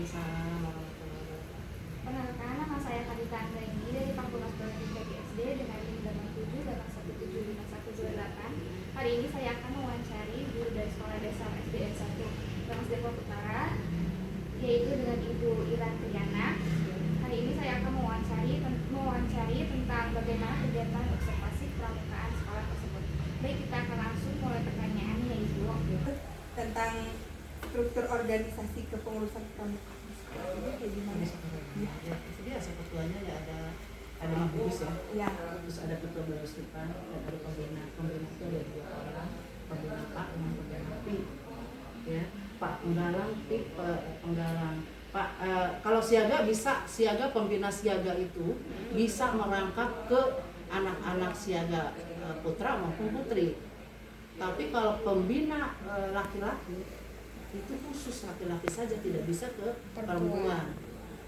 Waalaikumsalam warahmatullahi wabarakatuh. Perkenalkan, nama saya Karita Anggraini dari Fakultas Politeknik SD dengan NIM 87817528. Hari ini saya akan mewawancari guru dari Sekolah Dasar SDN 1 Rengas Depok Utara, yaitu dengan Ibu Iran Triana. Hari ini saya akan mewawancari tentang bagaimana kegiatan observasi pramukaan sekolah tersebut. Baik, kita akan langsung mulai pertanyaannya, Ibu. Tentang struktur organisasi kepengurusan pramukaan di sekolah ini kayak gimana? Ya, biasa ketuanya ya ada mabus ya. Ya. Terus ada ketua baris depan dan ada pembina. Pembina itu ada 2 orang, pembina Pak dengan pembina Pi. Ya, Pak penggalang, Pi penggalang. Pak kalau siaga bisa, siaga pembina siaga itu bisa merangkap ke anak-anak siaga putra maupun putri. Tapi kalau pembina laki-laki itu khusus laki-laki saja, tidak bisa ke perempuan.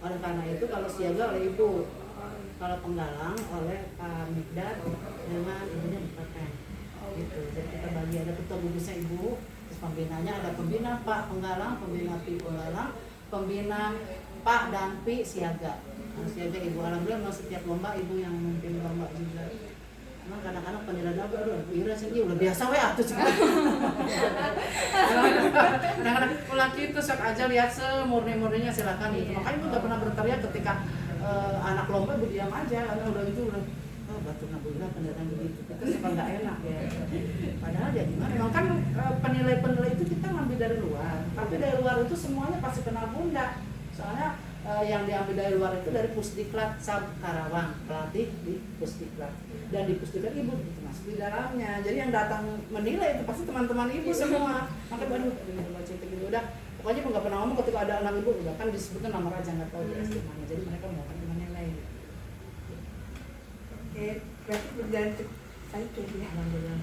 Oleh karena itu kalau siaga oleh ibu, kalau penggalang oleh Pak Mikdad dengan ibunya Bupaten. Gitu. Jadi kita bagi, ada ketua gugusnya ibu, terus pembinanya ada pembina Pak penggalang, pembina Pi penggalang, pembina Pak dan Pi siaga. Nah, siaga ibu, alhamdulillah memang setiap lomba ibu yang memimpin lomba juga. Emang kadang-kadang penilaian aduh Ira sih udah biasa we atuh cenah. Kadang-kadang laki itu sok aja lihat semurni-murninya silakan gitu. Makanya ibu enggak pernah berteriak ketika anak lomba ibu diam aja karena udah batur na Ira penilaian begitu. Itu suka enggak enak ya. Padahal ya gimana? Memang kan penilai itu kita ngambil dari luar. Tapi dari luar itu semuanya pasti kenal Bunda. Soalnya yang diambil dari luar itu dari Pusdiklat Sab Karawang, pelatih di Pusdiklat, dan di Pusdiklat ibu itu masuk di dalamnya. Jadi yang datang menilai itu pasti teman-teman ibu semua. Maka baru baca itu gitu udah. Pokoknya ibu nggak pernah ngomong ketika ada anak ibu udah kan disebutkan nama raja nggak tahu di SD mana. Jadi mereka mau menilai. Oke, berarti berjalan cukup baik ya. Alhamdulillah.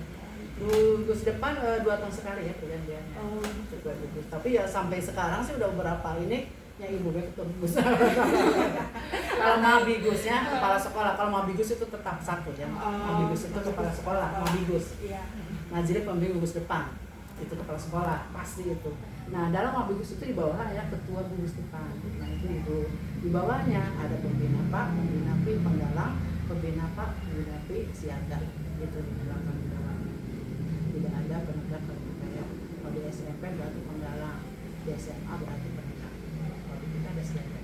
Gugus depan 2 tahun sekali ya pergantiannya. Oh, Gugus. Tapi ya sampai sekarang sih udah beberapa ini. Ya ibu ketua Gus. Kalau Mabigusnya kepala sekolah, kalau Mabigus itu tetap satu ya. Mabigus itu kepala sekolah, Mabigus. Iya. Nah jadi pembimbing gugus depan itu kepala sekolah pasti itu. Nah dalam Mabigus itu di bawah ya ketua gugus depan. Nah itu ibu. Di bawahnya ada pembina Pak, pembina Pi, penggalang, pembina Pak, pembina Pi, siaga. Itu di belakang di bawahnya. Tidak ada penegak kayak kalau di SMP berarti penggalang, di SMA berarti penegak. Kita ada siaga.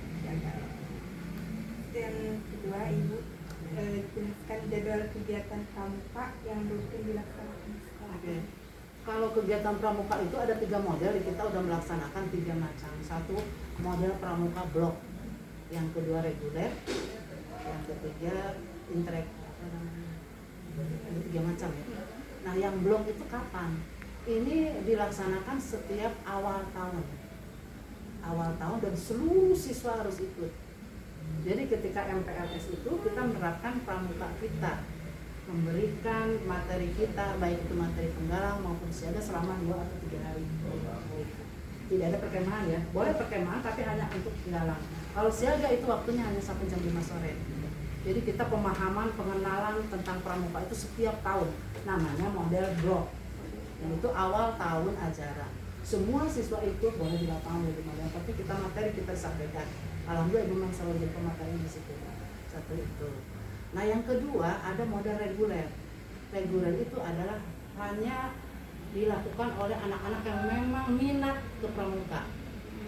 Yang kedua, Ibu jelaskan jadwal kegiatan pramuka yang rutin dilaksanakan di sekolah. Oke. Kalau kegiatan pramuka itu ada 3 model, kita udah melaksanakan 3 macam. 1 model pramuka blok, yang kedua reguler, yang ketiga intrek. Ada 3 macam ya. Nah yang blok itu kapan? Ini dilaksanakan setiap awal tahun dan seluruh siswa harus ikut. Jadi ketika MPLS itu kita menerapkan pramuka kita, memberikan materi kita baik itu materi penggalang maupun siaga selama 2 atau 3 hari. Tidak ada perkemahan ya, boleh perkemahan tapi hanya untuk penggalang. Kalau siaga itu waktunya hanya sampai jam 5 sore. Jadi kita pemahaman pengenalan tentang pramuka itu setiap tahun, namanya model blok. Yang itu awal tahun ajaran. Semua siswa ikut boleh di lapangan di model, tapi kita materi kita sampaikan. Alhamdulillah ibu memang selalu jadi pemateri di situ. 1 itu. Nah yang kedua ada model reguler. Reguler itu adalah hanya dilakukan oleh anak-anak yang memang minat ke pramuka.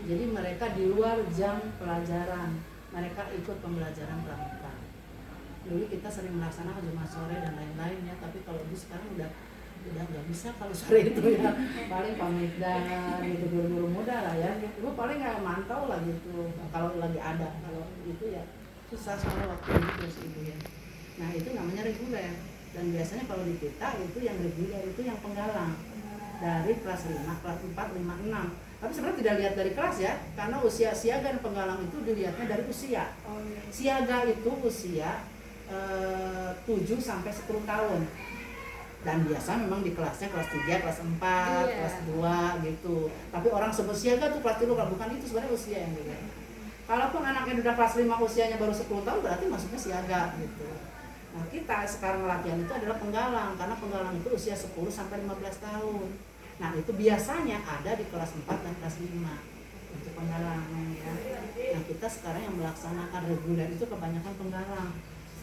Jadi mereka di luar jam pelajaran, mereka ikut pembelajaran pramuka. Dulu kita sering melaksanakan Jumat sore dan lain-lain ya, tapi kalau ibu sekarang udah nggak bisa kalau sore itu ya, paling pamit dan gitu guru-guru muda lah ya, ibu paling nggak mantau lah gitu kalau lagi ada, kalau itu ya susah soalnya waktu itu terus ibu ya. Nah itu namanya reguler, dan biasanya kalau di kita itu yang reguler itu yang penggalang dari kelas 5, kelas 4, 5, 6. Tapi sebenarnya tidak lihat dari kelas ya, karena usia siaga dan penggalang itu dilihatnya dari usia. Siaga itu usia 7 sampai 10 tahun. Dan biasa memang di kelasnya kelas 3, kelas 4, kelas 2 gitu. Tapi orang sebut siaga tuh kelas 3, bukan itu sebenarnya usia yang beda. Kalaupun anaknya udah kelas 5 usianya baru 10 tahun berarti masuknya siaga gitu. Nah kita sekarang latihan itu adalah penggalang, karena penggalang itu usia 10 sampai 15 tahun. Nah itu biasanya ada di kelas 4 dan kelas 5. untuk penggalang ya. Nah kita sekarang yang melaksanakan reguler itu kebanyakan penggalang.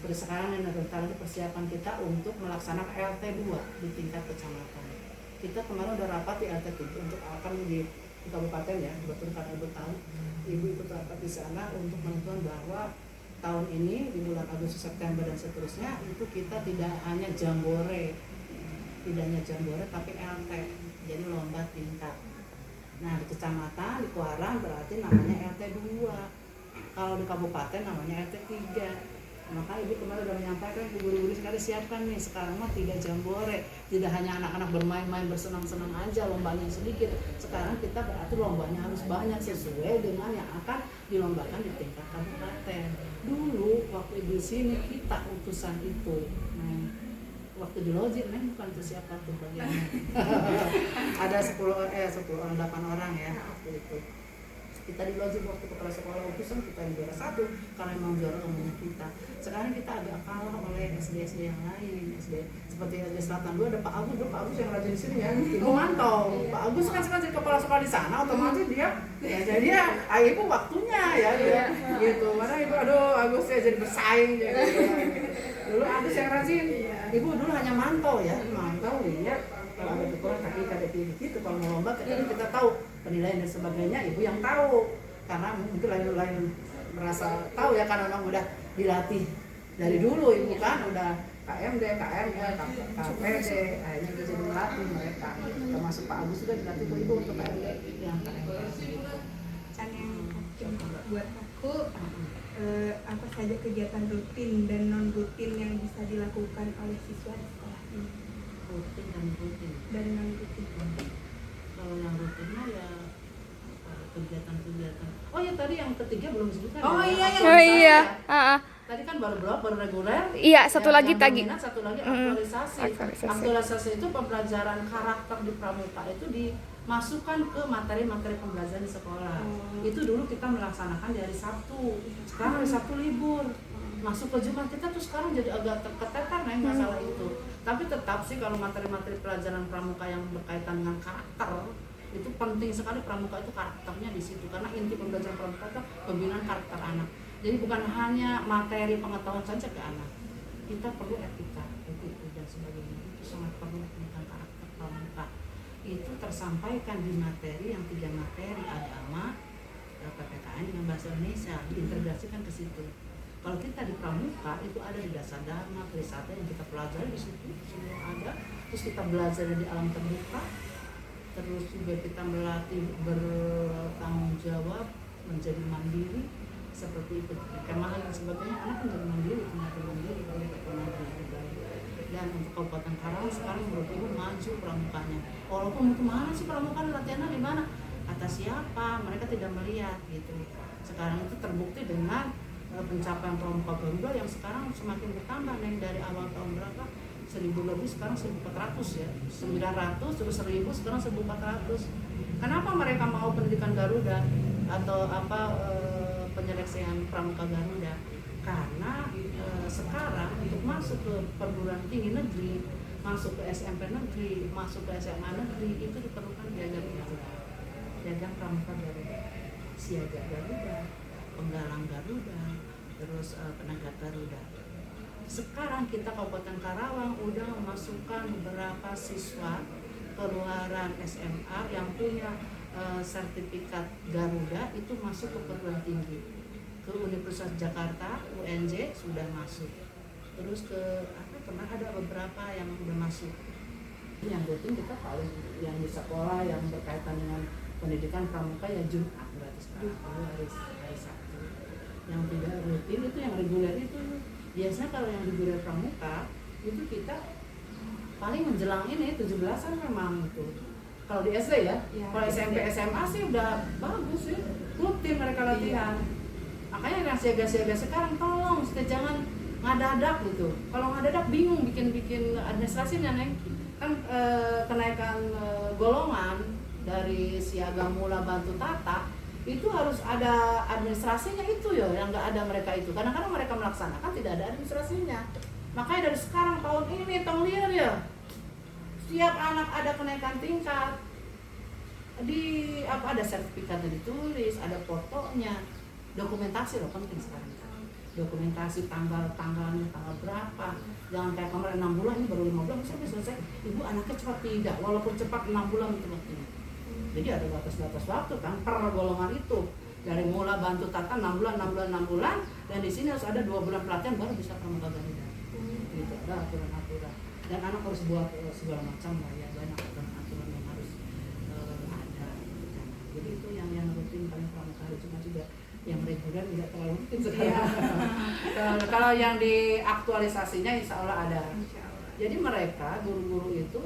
Seperti sekarang yang ada persiapan kita untuk melaksanakan LT2 di tingkat kecamatan. Kita kemarin udah rapat di LT3 untuk akan di kabupaten ya, betul karena ibu tahu, ibu ikut rapat di sana untuk menentukan bahwa tahun ini di bulan Agustus, September dan seterusnya itu kita tidak hanya jambore, tapi LT, jadi lomba tingkat. Nah di kecamatan, di Kuarang berarti namanya LT2, kalau di kabupaten namanya LT3. Maka ibu kemarin sudah menyampaikan ke guru-guru sekali siapkan nih, sekarang mah 3 jambore, tidak hanya anak-anak bermain-main bersenang-senang aja lombanya sedikit. Sekarang kita berarti lombanya harus banyak sesuai dengan yang akan dilombakan di tingkat kabupaten. Dulu waktu ibu sini kita utusan itu, waktu di lojit bukan itu siapa tuh bagiannya. Ada 10 orang 8 orang ya waktu itu. Kita di lojit waktu kepala sekolah utusan kita yang juara 1 karena memang juara umumnya kita. Sekarang kita agak kalah oleh SD yang lain, SD seperti SD Selatan 2 ada Pak Agus yang rajin di sini ya. Ibu mantau, Pak Agus kan sekarang jadi kepala sekolah di sana, otomatis dia ya jadi ya ibu waktunya ya dia gitu. Mana ibu Agus ya jadi bersaing ya. Dulu Agus yang rajin, ibu dulu hanya mantau lihat kalau ada kekurangan kaki gitu, kalau mau lomba kita tahu penilaian dan sebagainya, ibu yang tahu karena mungkin lain merasa tahu ya karena memang udah dilatih dari dulu, ibu kan udah KMD, KML, KPD, akhirnya kita jadi melatih mereka, termasuk Pak Agus juga dilatih ibu untuk KMD yang KMD. Dan yang buat aku apa saja kegiatan rutin dan non rutin yang bisa dilakukan oleh siswa di sekolah ini? Rutin dan rutin. Dari non rutin. Kalau yang rutinnya ya kegiatan-kegiatan. Oh ya tadi yang ketiga belum disebutkan. Oh ya. iya. Oh iya. Tadi kan baru reguler. Iya, satu lagi tadi. tagi. Satu lagi aktualisasi. Aktualisasi. Aktualisasi itu pembelajaran karakter di pramuka itu dimasukkan ke materi-materi pembelajaran di sekolah. Itu dulu kita melaksanakan di hari Sabtu. Sekarang hari Sabtu libur. Masuk ke Jumat kita tuh sekarang jadi agak terketeter masalah itu. Tapi tetap sih kalau materi-materi pelajaran pramuka yang berkaitan dengan karakter itu penting sekali. Pramuka itu karakternya di situ karena inti pembelajaran pramuka itu pembinaan karakter anak. Jadi bukan hanya materi pengetahuan saja ke anak, kita perlu etika dan sebagainya. Itu sangat perlu tentang karakter pramuka. Itu tersampaikan di materi yang 3 materi agama, PPKN dengan bahasa Indonesia, diintegrasikan ke situ. Kalau kita di pramuka itu ada di dasar dharma, trisata yang kita pelajari di situ semua ada. Terus kita belajar di alam terbuka. Terus juga kita melatih bertanggung jawab, menjadi mandiri seperti itu. Kemahan dan sebagainya anak menjadi mandiri, dan untuk Kabupaten Karawang sekarang menurut ibu maju pramukanya. Walaupun kemana sih pramuka latihannya di mana? Kata siapa? Mereka tidak melihat gitu. Sekarang itu terbukti dengan pencapaian pramuka Garuda yang sekarang semakin bertambah dari awal tahun berapa 1000 lebih sekarang 1400 ya 900 terus 1000 sekarang 1400. Kenapa mereka mau pendidikan Garuda atau penyeleksian pramuka Garuda? Karena sekarang untuk masuk ke perguruan tinggi negeri, masuk ke SMP negeri, masuk ke SMA negeri itu diperlukan piagam Garuda, piagam pramuka Garuda, siaga Garuda, penggalang Garuda, terus penegak Garuda. Sekarang kita Kabupaten Karawang udah memasukkan beberapa siswa keluaran SMA yang punya sertifikat Garuda itu masuk ke perguruan tinggi, ke Universitas Jakarta, UNJ sudah masuk. Terus ke pernah ada beberapa yang udah masuk. Yang rutin kita paling yang di sekolah yang berkaitan dengan pendidikan pramuka ya Jumat berarti sekarang hari Sabtu. Yang tidak rutin itu yang reguler itu. Biasanya kalau yang reguler pramuka itu kita paling menjelang ini 17-an memang itu. Kalau di SD ya, kalau SMP SMA sih udah bagus sih, rutin mereka latihan. Makanya yang siaga-siaga sekarang tolong jangan ngadadak gitu. Kalau ngadadak bingung bikin administrasinya Neng. Kan kenaikan golongan dari siaga mula bantu tata itu harus ada administrasinya itu ya, yang nggak ada mereka itu. Kadang-kadang mereka melaksanakan tidak ada administrasinya. Makanya dari sekarang tahun ini tahun liar ya, setiap anak ada kenaikan tingkat di apa ada sertifikatnya ditulis, ada fotonya, dokumentasi loh penting sekarang. Dokumentasi tanggalnya tanggal berapa, jangan kayak kemarin 6 bulan ini baru 5 bulan sampai selesai, ibu anaknya cepat tidak, walaupun cepat 6 bulan itu waktunya. Jadi ada batas-batas waktu kan per golongan itu, dari mulai bantu tata 6 bulan, dan di sini harus ada 2 bulan pelatihan baru bisa pramuka Garuda. Gitu ada aturan-aturan, dan anak harus buat segala macam lah ya, banyak aturan yang harus ada. Jadi itu yang rutin paling pramuka hari Jumat juga. Yang reguler tidak terlalu rutin sekarang. Kalau yang diaktualisasinya insya Allah ada. Jadi mereka guru-guru itu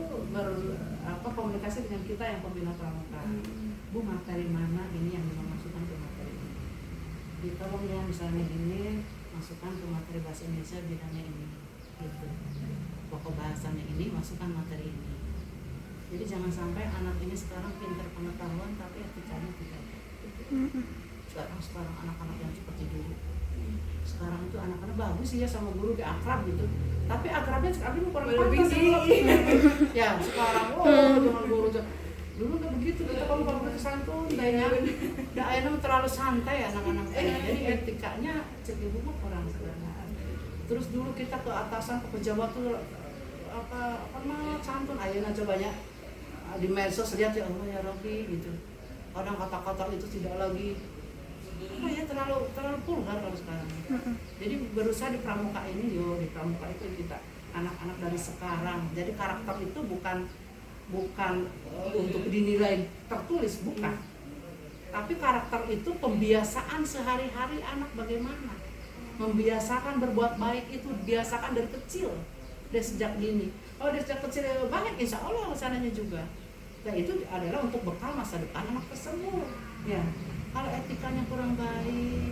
komunikasi dengan kita yang pembina pramuka. Bu, materi mana ini yang dimasukkan ke materi ini? Ditolong ya misalnya ini masukkan ke materi bahasa Indonesia bidangnya ini, gitu. Pokok bahasanya ini masukkan materi ini. Jadi jangan sampai anak ini sekarang pintar pengetahuan tapi etikanya tidak. Sekarang anak-anak yang seperti dulu. Sekarang itu anak-anak bagus sih ya sama guru, dia akrab gitu. Tapi akrabnya sekarang kurang pantas ya sekarang dengan guru dulu nggak begitu, kita kalau begitu santun dayanya terlalu santai anak-anak. Jadi etikanya cek ibu mah kurang sekarang. Terus dulu kita ke atasan ke pejabat tuh apa santun, ayeuna coba banyak di medsos lihat ya Allah ya Rabbi gitu. Kadang kata-kata itu tidak lagi terlalu vulgar kalau sekarang. Jadi berusaha di pramuka ini di pramuka itu kita anak-anak dari sekarang. Jadi karakter itu bukan untuk dinilai tertulis, bukan. Tapi karakter itu pembiasaan sehari-hari anak bagaimana. Membiasakan berbuat baik itu biasakan dari kecil, dari sejak dini. Kalau dari sejak kecil banyak, insya Allah sananya juga. Nah itu adalah untuk bekal masa depan anak tersebut. Ya. Kalau etikanya kurang baik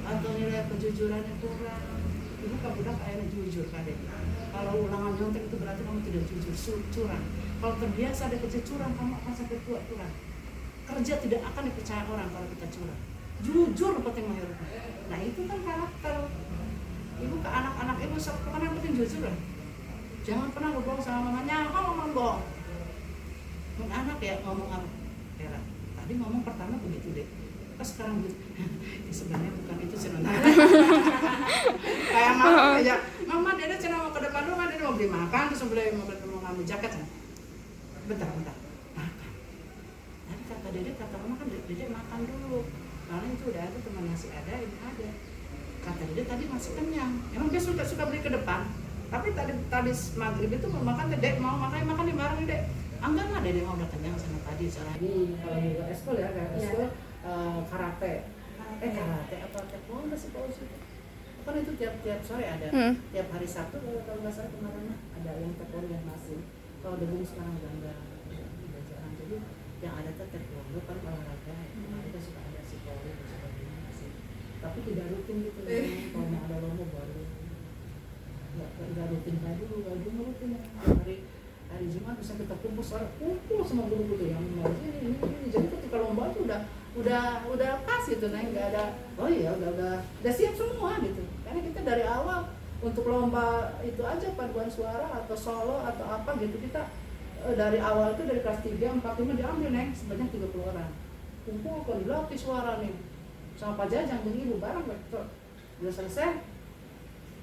atau nilai kejujurannya kurang, ibu budak akhirnya jujur kadek. Kalau ulangan nyontek itu berarti kamu tidak jujur, curang. Kalau terbiasa ada kerja curang, kamu akan sampai tua curang. Kerja tidak akan dipercaya orang kalau kita curang. Jujur penting mayoritas. Nah itu kan karakter. Ibu ke anak-anak ibu pernah penting jujur lah. Jangan pernah berbohong sama mamanya, ngomong bohong. Anak ya ngomong apa? Hera, tadi ngomong pertama begitu deh. Pas sekarang gitu, sebenarnya bukan itu sebenarnya. Kayak mama aja, mama Dede cina mau ke depan rumah, Dede mau beli makan, terus mau ngambil jaket kan? Bentar, makan. Tadi kata Dede, kata mama kan Dede makan dulu. Karena itu udah ada teman nasi ada, ini ada. Kata Dede tadi masih kenyang. Emang dia suka beli ke depan. Tapi tadi maghrib itu mau makan, Dede mau makan di bareng Dede. Enggak lah, Dede mau udah kenyang sama tadi. Soalnya ini kalau juga eskul ya, kayak eskul. Karate apa taekwondo sih kalau itu kan itu tiap sore ada tiap hari Sabtu kalau nggak salah kemarin ada yang taekwondo yang masih, kalau dulu sekarang udah jarang. Jadi yang ada tuh taekwondo kan olahraga kita suka ada psikologi dan sebagainya masih, tapi tidak rutin gitu. Kalau mau ada lomba baru nggak rutin kayak dulu rutin hari Jumat bisa kita kumpul sama guru-guru yang mau ini. Jadi ketika lomba itu udah pas gitu, nah nggak ada udah siap semua gitu. Karena kita dari awal untuk lomba itu aja paduan suara atau solo atau apa gitu, kita dari awal itu dari kelas 3, 4, 5 diambil sebanyak 30 orang. Kumpulkan dilatih suara nih sama Pak Jajang dan Ibu bareng betul. Udah selesai.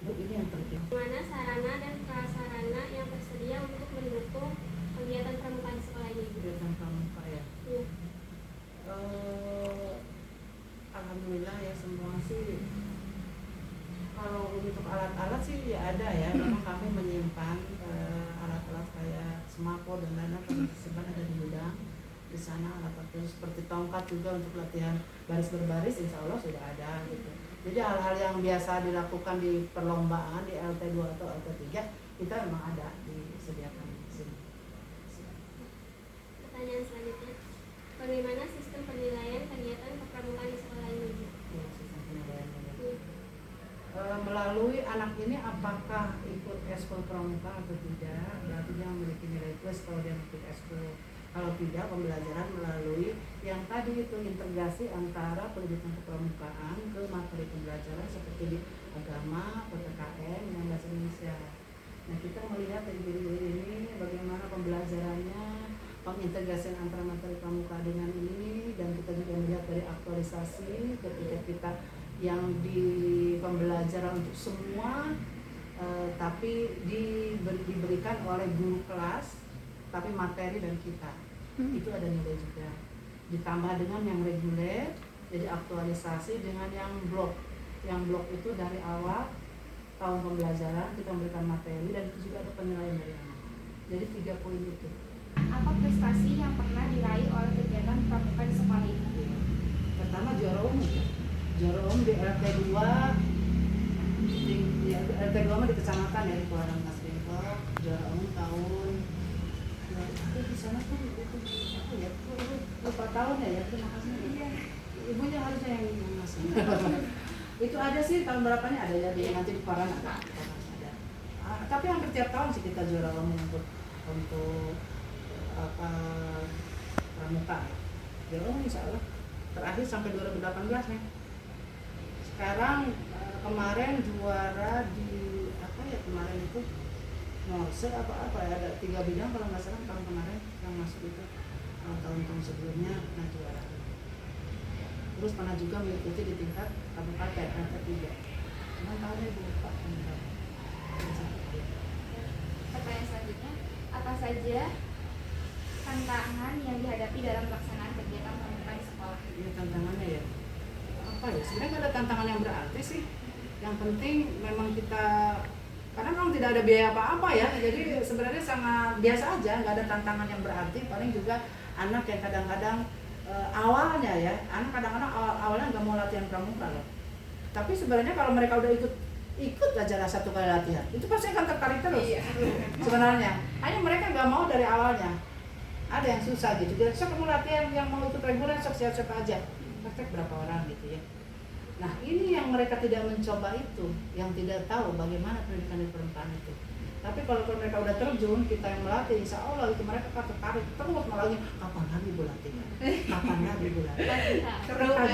Bu, ini yang penting. Mana sarana dan prasarana yang tersedia untuk mendukung kegiatan pramuka di sekolah ini? Kegiatan pramuka ya. Iya. Alhamdulillah ya semua sih. Kalau untuk alat-alat sih ya ada ya. Memang kami menyimpan alat-alat kayak semapo dan lain-lain tersebar ada di gudang. Di sana alat-alat seperti tongkat juga untuk latihan baris berbaris, insya Allah sudah ada gitu. Jadi hal-hal yang biasa dilakukan di perlombaan di LT2 atau LT3 kita memang ada disediakan di sini. Pertanyaan selanjutnya, bagaimana sistem penilaian kegiatan kepramukaan di sekolah ini? Ya, sistem penilaiannya. Melalui anak ini apakah ikut eskul pramuka atau tidak, berarti dia memiliki nilai plus kalau dia ikut eskul. Kalau tidak, pembelajaran melalui yang tadi itu integrasi antara pendidikan kepramukaan ke materi pembelajaran seperti di agama, PPKN, dan bahasa Indonesia. Nah kita melihat dari diri ini bagaimana pembelajarannya, pengintegrasian antara materi pramuka dengan ini, dan kita juga melihat dari aktualisasi ketika kita yang di pembelajaran untuk semua, tapi diberikan oleh guru kelas, tapi materi dan kita itu ada nilai juga, ditambah dengan yang reguler, jadi aktualisasi dengan yang blok itu dari awal tahun pembelajaran kita memberikan materi dan itu juga ada penilaian dari anak. Jadi 3 poin itu. Apa prestasi yang pernah diraih oleh kegiatan pramuka di sekolah ini? Pertama juara umum di RT 2 di RT 2 mah di kecamatan ya, di Kelurahan Mas Bengkok, juara umum tahun di sana tuh apa ya, lupa tahun ya, terima kasih. Ibunya harusnya yang ngasih. Itu ada sih tahun berapanya ada ya, di nanti di koran ada. Tapi hampir tiap tahun sih kita juara umum untuk apa pramuka. Juara umum insya Allah. Terakhir sampai 2018 nih. Sekarang kemarin juara di apa ya kemarin itu Morse apa ya, ada 3 bidang kalau nggak salah tahun kemarin yang masuk itu, tahun-tahun sebelumnya pernah juara. Terus pernah juga mengikuti di tingkat kabupaten RT 3. Cuman tahunnya lupa. Pertanyaan selanjutnya, apa saja tantangan yang dihadapi dalam pelaksanaan kegiatan pramuka di sekolah? Ini tantangannya ya apa ya, sebenarnya nggak ada tantangan yang berarti sih, yang penting memang kita, karena memang tidak ada biaya apa-apa ya, jadi sebenarnya sangat biasa aja, nggak ada tantangan yang berarti. Paling juga anak yang kadang-kadang awalnya ya, anak kadang-kadang awalnya nggak mau latihan pramuka loh, tapi sebenarnya kalau mereka udah ikut aja lah 1 kali latihan, itu pasti akan tertarik terus. Sebenarnya hanya mereka nggak mau dari awalnya, ada yang susah gitu, jadi sok kamu latihan, yang mau ikut reguler sok siap-siap aja, praktek berapa orang gitu ya. Nah ini yang mereka tidak mencoba itu, yang tidak tahu bagaimana pendidikan di perempuan itu. Tapi kalau mereka udah terjun, kita yang melatih, insya Allah itu mereka akan tertarik terus, malah kapan lagi Bu latihan, kapan lagi Bu latihan.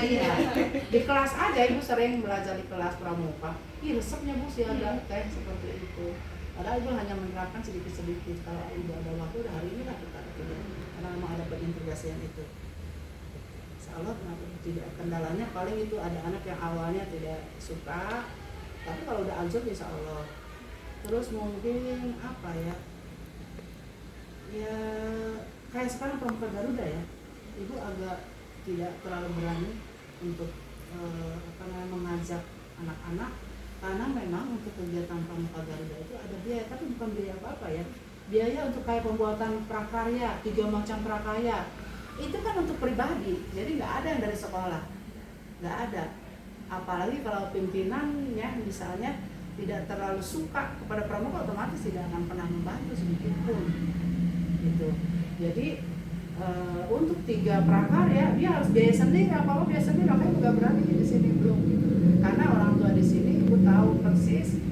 Ya. Di kelas aja ibu sering belajar di kelas pramuka, resepnya Bu sih ada teh seperti itu. Padahal ibu hanya menerapkan sedikit-sedikit. Kalau ibu ada waktu, udah hari ini lah kita latihan, karena memang ada pengintegrasian itu. Insya Allah tidak, kendalanya paling itu ada anak yang awalnya tidak suka, tapi kalau udah anjur insya Allah. Terus mungkin apa ya, ya kayak sekarang pramuka Garuda ya, ibu agak tidak terlalu berani untuk mengajak anak-anak, karena memang untuk kegiatan pramuka Garuda itu ada biaya, tapi bukan biaya apa-apa ya, biaya untuk kayak pembuatan prakarya, 3 macam prakarya, itu kan untuk pribadi, jadi nggak ada yang dari sekolah, nggak ada. Apalagi kalau pimpinannya misalnya tidak terlalu suka kepada pramuka, otomatis tidak akan pernah membantu sedikit pun gitu. Jadi untuk 3 prakarya dia harus biaya sendiri, apa biaya sendiri, makanya juga berani di sini belum gitu. Karena orang tua di sini ibu tahu persis,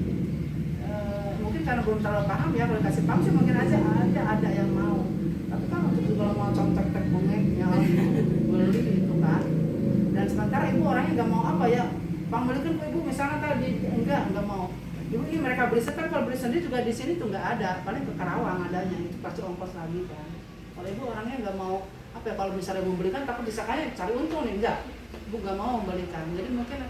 mungkin karena belum terlalu paham ya, kalau kasih paham sih mungkin aja ada yang mau, tapi kan untuk juga mau contek-tek bungenya beli itu kan. Dan sementara ibu orangnya nggak mau apa ya, Bang belikan ke ibu misalnya tadi, enggak mau. Ibu ini mereka beli sendiri, kalau beli sendiri juga di sini tuh nggak ada, paling ke Karawang adanya, itu pasti ongkos lagi kan. Kalau ibu orangnya nggak mau apa ya, kalau misalnya ibu belikan takut disangkanya cari untung nih, enggak, ibu nggak mau membelikan. Jadi mungkin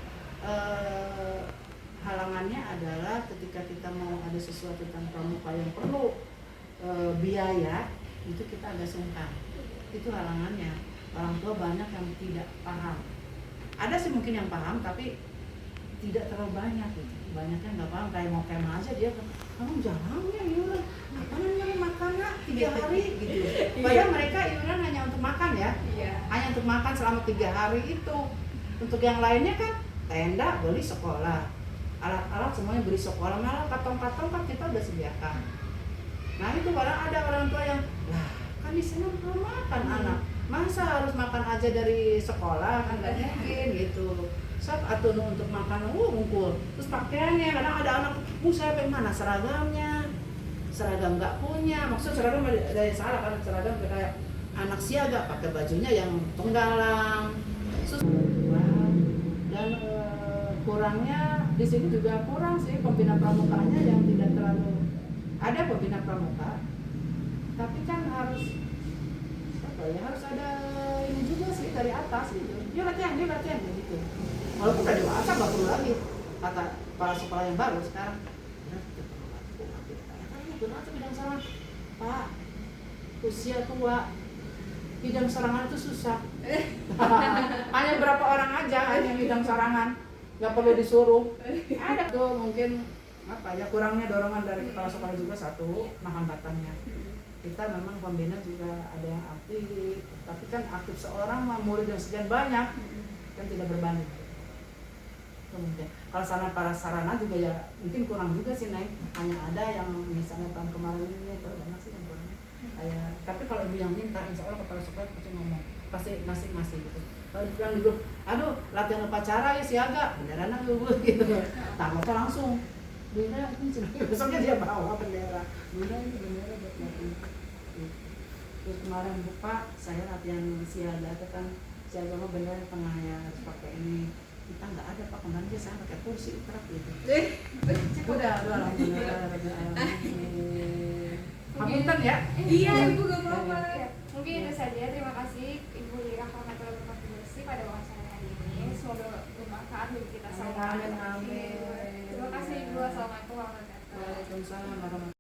halangannya adalah ketika kita mau ada sesuatu tentang pramuka yang perlu biaya, itu kita agak sungkan. Itu halangannya. Orang tua banyak yang tidak paham. Ada sih mungkin yang paham, tapi tidak terlalu banyak gitu. Banyaknya nggak paham, kayak mau kemah aja dia, kamu jarangnya iuran, apa namanya makan 3 hari gitu. Padahal mereka iuran hanya untuk makan ya, hanya untuk makan selama 3 hari itu. Untuk yang lainnya kan tenda beli sekolah, alat-alat semuanya beli sekolah, malah katong-katong kan kita udah sediakan. Nah itu kadang ada orang tua yang, lah kan di sana belum makan anak, masa harus makan aja dari sekolah, kan nggak mungkin gitu. Sok atau untuk makan ngumpul, terus pakaiannya kadang ada anak, saya pengen mana seragamnya, seragam nggak punya, maksud seragam dari salah, karena seragam kayak anak siaga pakai bajunya yang tunggalang, dan kurangnya di sini juga kurang sih pembina pramukanya yang tidak terlalu ada pembina pramuka, tapi kan harus ya harus ada ini juga sih dari atas gitu. Dia latihan gitu. Walaupun udah dewasa nggak perlu lagi kata para sekolah yang baru sekarang. Kenapa bidang serangan? Pak, usia tua, bidang serangan itu susah. Hanya berapa orang aja hanya bidang serangan, nggak perlu disuruh. Ada tuh mungkin apa ya kurangnya dorongan dari kepala sekolah juga satu, hambatannya. Kita memang pembina juga ada yang aktif, tapi kan aktif seorang mah murid yang sekian banyak kan tidak berbanding. Kemudian kalau sarana juga ya mungkin kurang juga sih Neng, hanya ada yang misalnya tahun kemarin ini banyak sih yang kurang. Kayak tapi kalau ibu yang minta, insya Allah kepala sekolah pasti ngomong, pasti ngasih gitu. Kalau bilang di grup, aduh latihan upacara ya siaga, beneran aja bu gitu. Nah mereka langsung, bunda ini besoknya dia bawa bendera, bunda ini bendera buat latihan. Terus kemarin buka saya latihan siaga, kan siaga mah bendera tengah ya harus pakai ini. Kita nggak ada pak, kemarin dia saya pakai kursi terap gitu. Udah alhamdulillah. Hapunten ya. Iya ibu gak apa-apa. Mungkin itu saja. Terima kasih Ibu Lira Rahmatullah Wabarakatuh pada wawancara hari ini. Semoga bermanfaat bagi kita semua. Amin. Terima kasih Ibu. Assalamualaikum warahmatullahi wabarakatuh. Waalaikumsalam warahmatullahi wabarakatuh.